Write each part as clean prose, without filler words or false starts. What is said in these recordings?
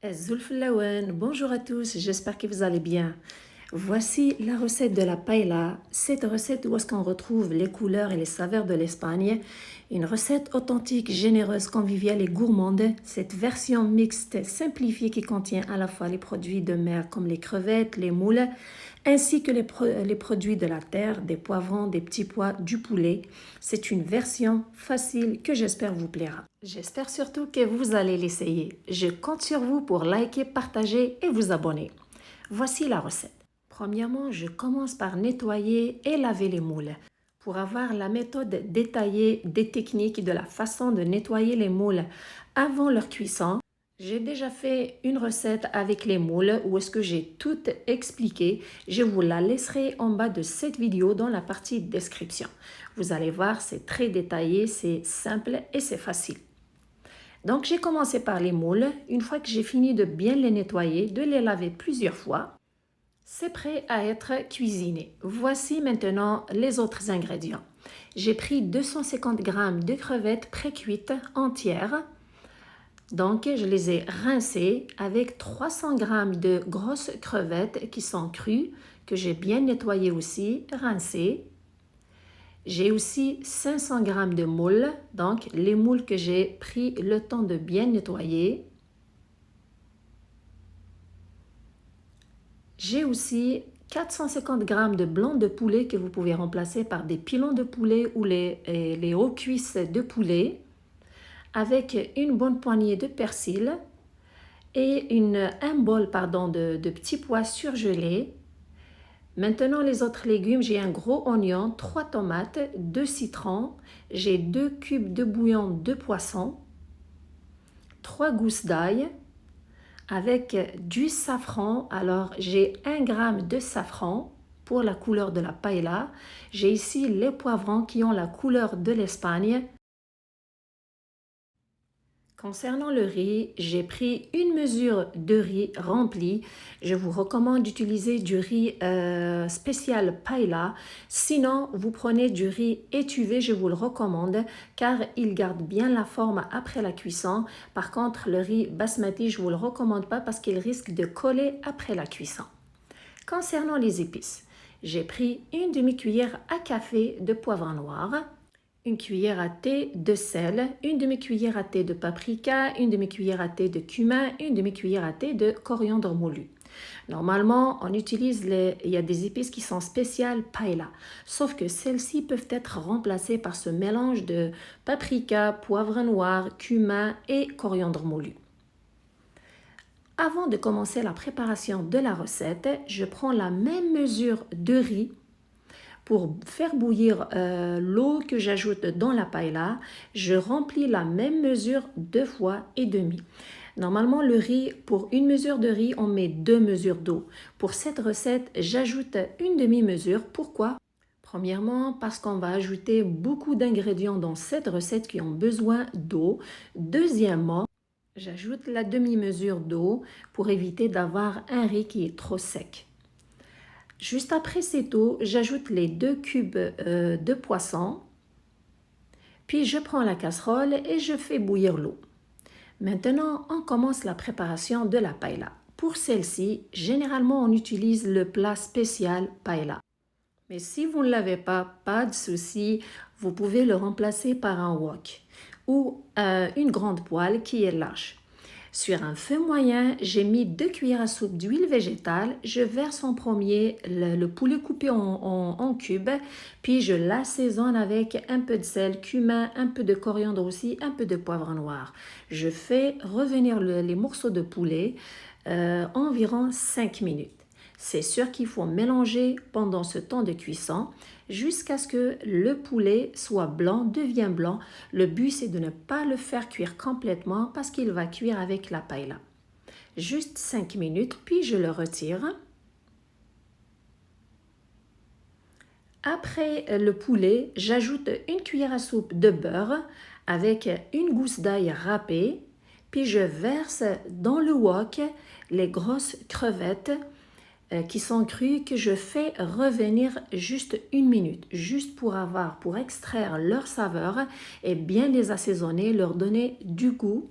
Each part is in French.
Zulflawen, bonjour à tous, j'espère que vous allez bien. Voici la recette de la paella. Cette recette où est-ce qu'on retrouve les couleurs et les saveurs de l'Espagne. Une recette authentique, généreuse, conviviale et gourmande. Cette version mixte simplifiée qui contient à la fois les produits de mer comme les crevettes, les moules, ainsi que les produits de la terre, des poivrons, des petits pois, du poulet. C'est une version facile que j'espère vous plaira. J'espère surtout que vous allez l'essayer. Je compte sur vous pour liker, partager et vous abonner. Voici la recette. Premièrement, je commence par nettoyer et laver les moules. Pour avoir la méthode détaillée des techniques de la façon de nettoyer les moules avant leur cuisson, j'ai déjà fait une recette avec les moules où est-ce que j'ai tout expliqué. Je vous la laisserai en bas de cette vidéo dans la partie description. Vous allez voir, c'est très détaillé, c'est simple et c'est facile. Donc j'ai commencé par les moules. Une fois que j'ai fini de bien les nettoyer, de les laver plusieurs fois, c'est prêt à être cuisiné. Voici maintenant les autres ingrédients. J'ai pris 250 g de crevettes pré-cuites entières. Donc, je les ai rincées avec 300 g de grosses crevettes qui sont crues, que j'ai bien nettoyées aussi, rincées. J'ai aussi 500 g de moules, donc les moules que j'ai pris le temps de bien nettoyer. J'ai aussi 450 g de blanc de poulet que vous pouvez remplacer par des pilons de poulet ou les hauts cuisses de poulet, avec une bonne poignée de persil et un bol de petits pois surgelés. Maintenant, les autres légumes, j'ai un gros oignon, 3 tomates, 2 citrons, j'ai 2 cubes de bouillon de poisson, 3 gousses d'ail, avec du safran. Alors, j'ai 1 g de safran pour la couleur de la paella. J'ai ici les poivrons qui ont la couleur de l'Espagne. Concernant le riz, j'ai pris une mesure de riz rempli. Je vous recommande d'utiliser du riz spécial paella. Sinon, vous prenez du riz étuvé, je vous le recommande car il garde bien la forme après la cuisson. Par contre, le riz basmati, je ne vous le recommande pas parce qu'il risque de coller après la cuisson. Concernant les épices, j'ai pris une demi-cuillère à café de poivre noir, une cuillère à thé de sel, une demi-cuillère à thé de paprika, une demi-cuillère à thé de cumin, une demi-cuillère à thé de coriandre moulu. Normalement, il y a des épices qui sont spéciales paella, sauf que celles-ci peuvent être remplacées par ce mélange de paprika, poivre noir, cumin et coriandre moulu. Avant de commencer la préparation de la recette, je prends la même mesure de riz. Pour faire bouillir l'eau que j'ajoute dans la paella, je remplis la même mesure 2 fois et demi. Normalement, le riz, pour une mesure de riz, on met 2 mesures d'eau. Pour cette recette, j'ajoute une demi-mesure. Pourquoi? Premièrement, parce qu'on va ajouter beaucoup d'ingrédients dans cette recette qui ont besoin d'eau. Deuxièmement, j'ajoute la demi-mesure d'eau pour éviter d'avoir un riz qui est trop sec. Juste après cette eau, j'ajoute les 2 cubes de poisson, puis je prends la casserole et je fais bouillir l'eau. Maintenant, on commence la préparation de la paella. Pour celle-ci, généralement, on utilise le plat spécial paella. Mais si vous ne l'avez pas de souci, vous pouvez le remplacer par un wok ou une grande poêle qui est large. Sur un feu moyen, j'ai mis 2 cuillères à soupe d'huile végétale. Je verse en premier le poulet coupé en cubes, puis je l'assaisonne avec un peu de sel, cumin, un peu de coriandre aussi, un peu de poivre noir. Je fais revenir les morceaux de poulet environ 5 minutes. C'est sûr qu'il faut mélanger pendant ce temps de cuisson jusqu'à ce que le poulet soit blanc, devienne blanc. Le but, c'est de ne pas le faire cuire complètement parce qu'il va cuire avec la paella. Juste 5 minutes, puis je le retire. Après le poulet, j'ajoute une cuillère à soupe de beurre avec une gousse d'ail râpée, puis je verse dans le wok les grosses crevettes qui sont crues que je fais revenir juste 1 minute, juste pour extraire leur saveur et bien les assaisonner, leur donner du goût.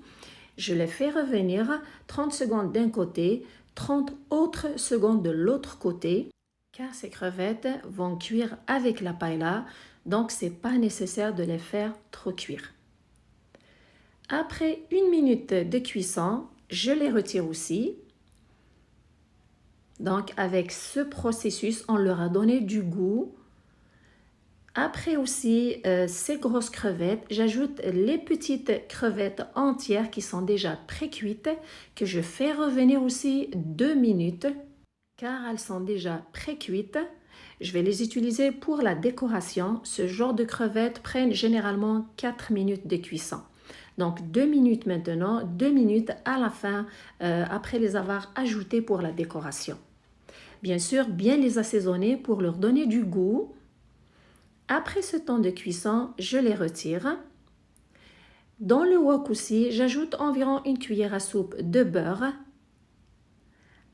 Je les fais revenir 30 secondes d'un côté, 30 autres secondes de l'autre côté, car ces crevettes vont cuire avec la paella, donc c'est pas nécessaire de les faire trop cuire. Après 1 minute de cuisson, je les retire aussi. Donc avec ce processus, on leur a donné du goût. Après aussi ces grosses crevettes, j'ajoute les petites crevettes entières qui sont déjà pré-cuites que je fais revenir aussi 2 minutes car elles sont déjà pré-cuites. Je vais les utiliser pour la décoration. Ce genre de crevettes prennent généralement 4 minutes de cuisson. Donc 2 minutes maintenant, 2 minutes à la fin après les avoir ajoutées pour la décoration. Bien sûr, bien les assaisonner pour leur donner du goût. Après ce temps de cuisson, je les retire. Dans le wok aussi, j'ajoute environ 1 cuillère à soupe de beurre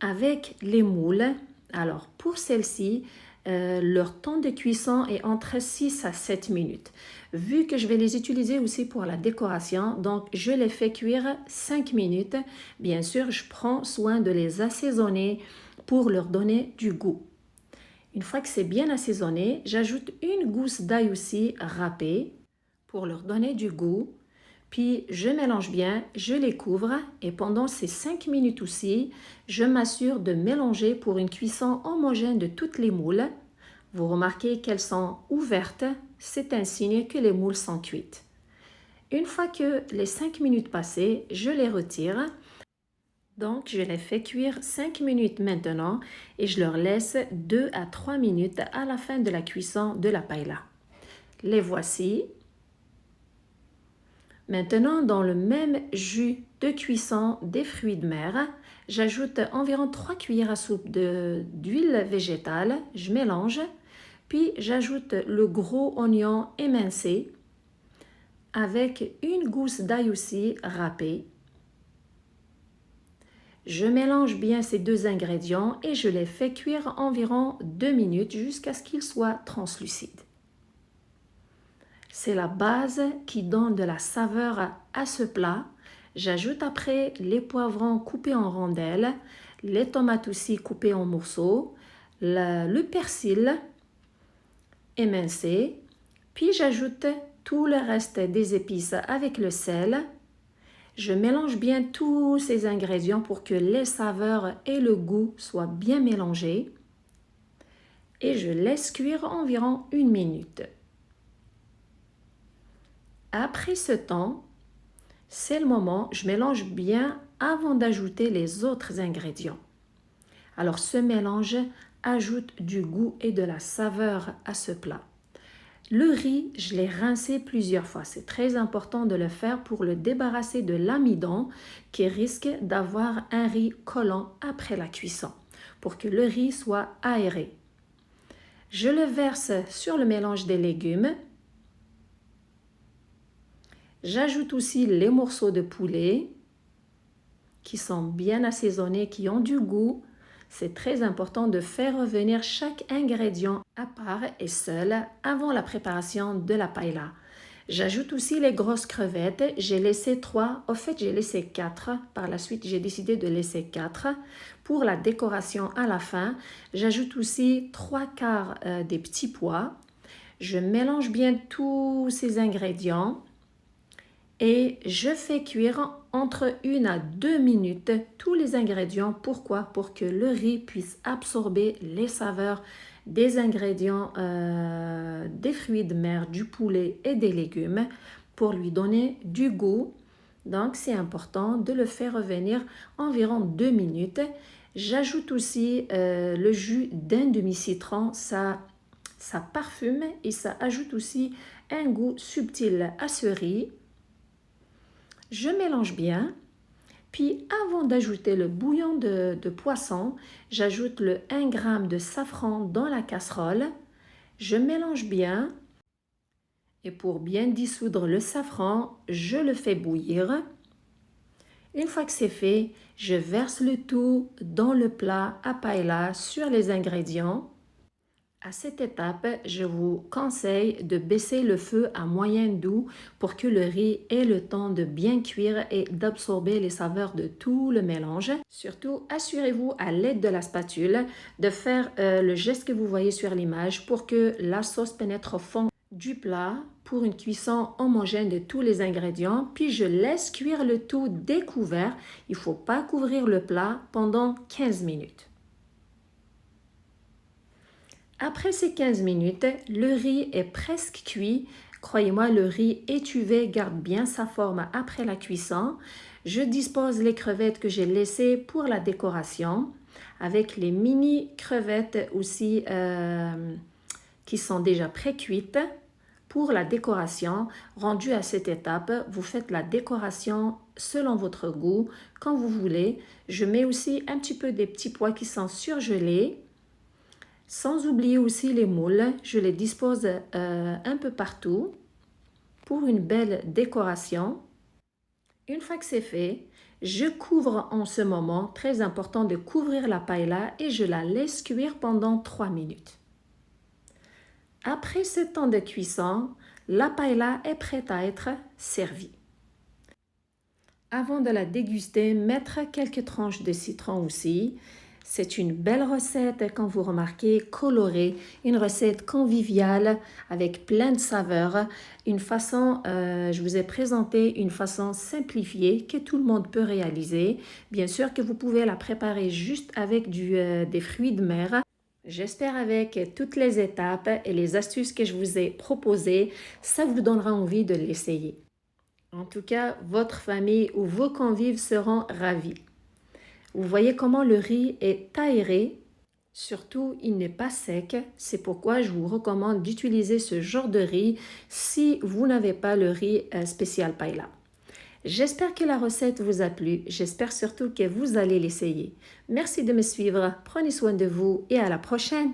avec les moules. Alors pour celles-ci, leur temps de cuisson est entre 6 à 7 minutes. Vu que je vais les utiliser aussi pour la décoration, donc je les fais cuire 5 minutes. Bien sûr, je prends soin de les assaisonner pour leur donner du goût. Une fois que c'est bien assaisonné, j'ajoute une gousse d'ail aussi râpée pour leur donner du goût. Puis je mélange bien, je les couvre et pendant ces 5 minutes aussi, je m'assure de mélanger pour une cuisson homogène de toutes les moules. Vous remarquez qu'elles sont ouvertes, c'est un signe que les moules sont cuites. Une fois que les 5 minutes passées, je les retire. Donc, je les fais cuire 5 minutes maintenant et je leur laisse 2 à 3 minutes à la fin de la cuisson de la paella. Les voici. Maintenant, dans le même jus de cuisson des fruits de mer, j'ajoute environ 3 cuillères à soupe d'huile végétale. Je mélange, puis j'ajoute le gros oignon émincé avec une gousse d'ail aussi râpée. Je mélange bien ces deux ingrédients et je les fais cuire environ 2 minutes jusqu'à ce qu'ils soient translucides. C'est la base qui donne de la saveur à ce plat. J'ajoute après les poivrons coupés en rondelles, les tomates aussi coupées en morceaux, le persil émincé, puis j'ajoute tout le reste des épices avec le sel. Je mélange bien tous ces ingrédients pour que les saveurs et le goût soient bien mélangés. Et je laisse cuire environ 1 minute. Après ce temps, c'est le moment, je mélange bien avant d'ajouter les autres ingrédients. Alors ce mélange ajoute du goût et de la saveur à ce plat. Le riz, je l'ai rincé plusieurs fois. C'est très important de le faire pour le débarrasser de l'amidon qui risque d'avoir un riz collant après la cuisson, pour que le riz soit aéré. Je le verse sur le mélange des légumes. J'ajoute aussi les morceaux de poulet qui sont bien assaisonnés, qui ont du goût. C'est très important de faire revenir chaque ingrédient à part et seul avant la préparation de la paella. J'ajoute aussi les grosses crevettes. J'ai laissé 3, au fait j'ai laissé 4. Par la suite j'ai décidé de laisser 4 pour la décoration à la fin. J'ajoute aussi 3/4 des petits pois. Je mélange bien tous ces ingrédients. Et je fais cuire entre 1 à 2 minutes tous les ingrédients. Pourquoi? Pour que le riz puisse absorber les saveurs des ingrédients des fruits de mer, du poulet et des légumes pour lui donner du goût. Donc c'est important de le faire revenir environ 2 minutes. J'ajoute aussi le jus d'un demi-citron. Ça parfume et ça ajoute aussi un goût subtil à ce riz. Je mélange bien, puis avant d'ajouter le bouillon de poisson, j'ajoute le 1 g de safran dans la casserole. Je mélange bien et pour bien dissoudre le safran, je le fais bouillir. Une fois que c'est fait, je verse le tout dans le plat à paella sur les ingrédients. À cette étape, je vous conseille de baisser le feu à moyen doux pour que le riz ait le temps de bien cuire et d'absorber les saveurs de tout le mélange. Surtout, assurez-vous à l'aide de la spatule de faire le geste que vous voyez sur l'image pour que la sauce pénètre au fond du plat pour une cuisson homogène de tous les ingrédients. Puis je laisse cuire le tout découvert. Il ne faut pas couvrir le plat pendant 15 minutes. Après ces 15 minutes, le riz est presque cuit. Croyez-moi, le riz étuvé garde bien sa forme après la cuisson. Je dispose les crevettes que j'ai laissées pour la décoration, avec les mini crevettes aussi qui sont déjà pré-cuites. Pour la décoration, rendue à cette étape, vous faites la décoration selon votre goût, quand vous voulez. Je mets aussi un petit peu des petits pois qui sont surgelés. Sans oublier aussi les moules, je les dispose un peu partout pour une belle décoration. Une fois que c'est fait, je couvre en ce moment, très important de couvrir la paella et je la laisse cuire pendant 3 minutes. Après ce temps de cuisson, la paella est prête à être servie. Avant de la déguster, mettre quelques tranches de citron aussi. C'est une belle recette, quand vous remarquez, colorée, une recette conviviale avec plein de saveurs, une façon, je vous ai présenté une façon simplifiée que tout le monde peut réaliser. Bien sûr que vous pouvez la préparer juste avec des fruits de mer. J'espère avec toutes les étapes et les astuces que je vous ai proposées, ça vous donnera envie de l'essayer. En tout cas, votre famille ou vos convives seront ravis. Vous voyez comment le riz est aéré, surtout il n'est pas sec. C'est pourquoi je vous recommande d'utiliser ce genre de riz si vous n'avez pas le riz spécial paella. J'espère que la recette vous a plu. J'espère surtout que vous allez l'essayer. Merci de me suivre. Prenez soin de vous et à la prochaine.